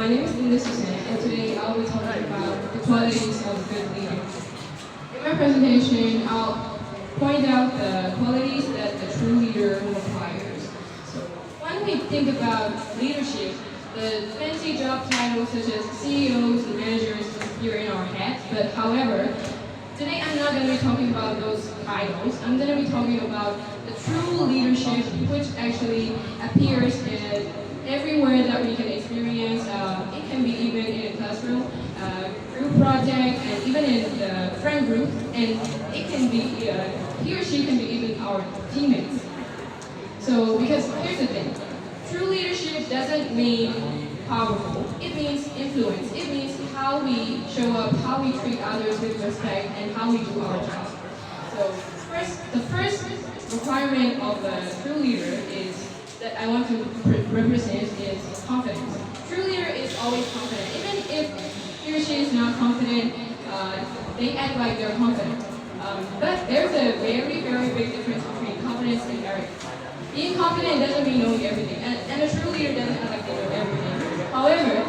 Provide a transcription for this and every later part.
my name is Susan, and today I'll be talking about the qualities of a good leader. In my presentation, I'll point out the qualities that the true leader requires. So, when we think about leadership, the fancy job titles such as CEOs and managers appear in our heads, but however, today I'm not going to be talking about those titles. I'm going to be talking about the true leadership, which actually appears in everywhere that we can experience. It can be even in a classroom, group project, and even in the friend group. And it can be, he or she can be even our teammates. So, because here's the thing, true leadership doesn't mean powerful. It means influence. It means how we show up, how we treat others with respect, and how we do our job. So, the first requirement of a true leader is that I want to represent is confidence. True leader is always confident. Even if he or she is not confident, they act like they're confident. But there's a very, very big difference between confidence and arrogance. Being confident doesn't mean knowing everything, and a true leader doesn't act like they know everything. However,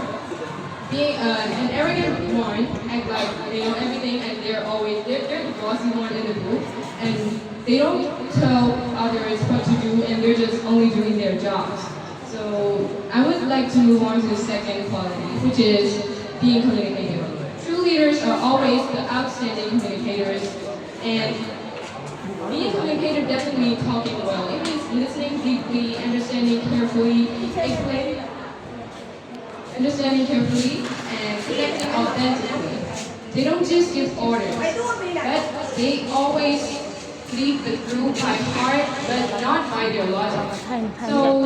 being an arrogant one act like they know everything and they're the bossy one in the group, and they don't tell others what to do, and they're just only doing their jobs. So I would like to move on to the second quality, which is being communicative. True leaders are always the outstanding communicators, and being communicative doesn't mean talking well. It means listening deeply, understanding carefully, and connecting authentically. They don't just give orders, but they always lead the group by heart, but not by their logic. So,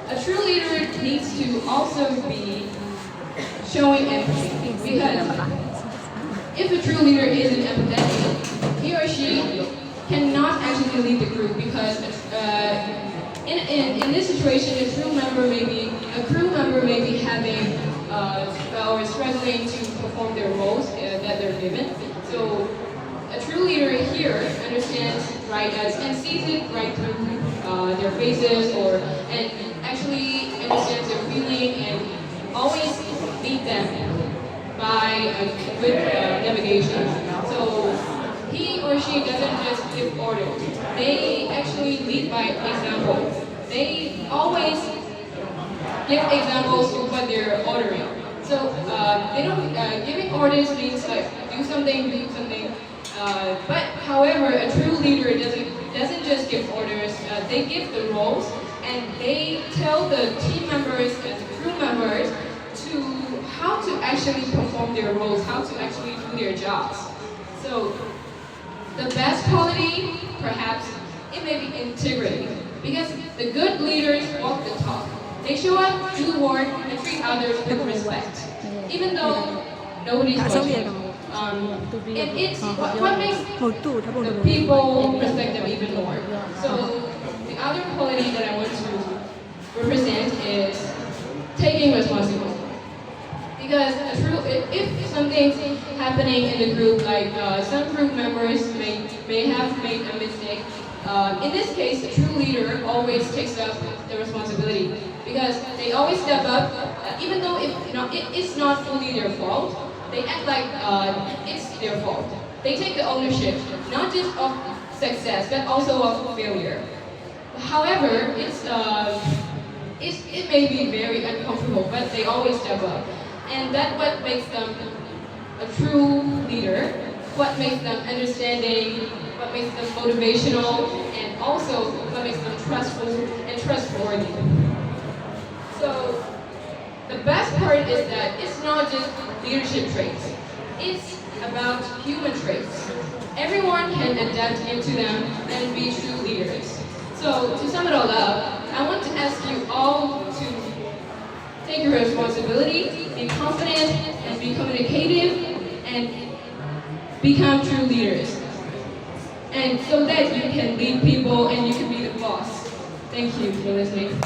a true leader needs to also be showing empathy, because if a true leader isn't empathetic, he or she cannot actually lead the group, because in this situation, a crew member may be having or struggling to perform their roles that they're given. So a true leader here understands and sees it right through their faces, and actually understands their feeling, and always lead them by a good navigation. So he or she doesn't just give orders. They actually lead by example. They always give examples to what they're ordering. So they don't giving orders means like do something. But however, a true leader doesn't just give orders. They give the roles, and they tell the team members and the crew members to how to actually perform their roles, how to actually do their jobs. So the best quality, perhaps, it may be integrity, because the good leaders walk the talk. They show up, do the work, and treat others with respect, even though nobody's watching. It's what makes the people respect them even more. So the other quality that I want to represent is taking responsibility. Because if something's happening in the group, like some group members may have made a mistake, in this case, the true leader always takes up the responsibility, because they always step up, even though it's not fully their fault. They act like it's their fault. They take the ownership, not just of success, but also of failure. However, it may be very uncomfortable, but they always step up. And that's what makes them a true leader, what makes them understanding, what makes them motivational, and also what makes them trustful and trustworthy. So the best part is that it's not just leadership traits, it's about human traits. Everyone can adapt into them and be true leaders. So to sum it all up, I want to ask you all to take your responsibility, be confident, and be communicative, and become true leaders. And so that you can lead people and you can be the boss. Thank you for listening.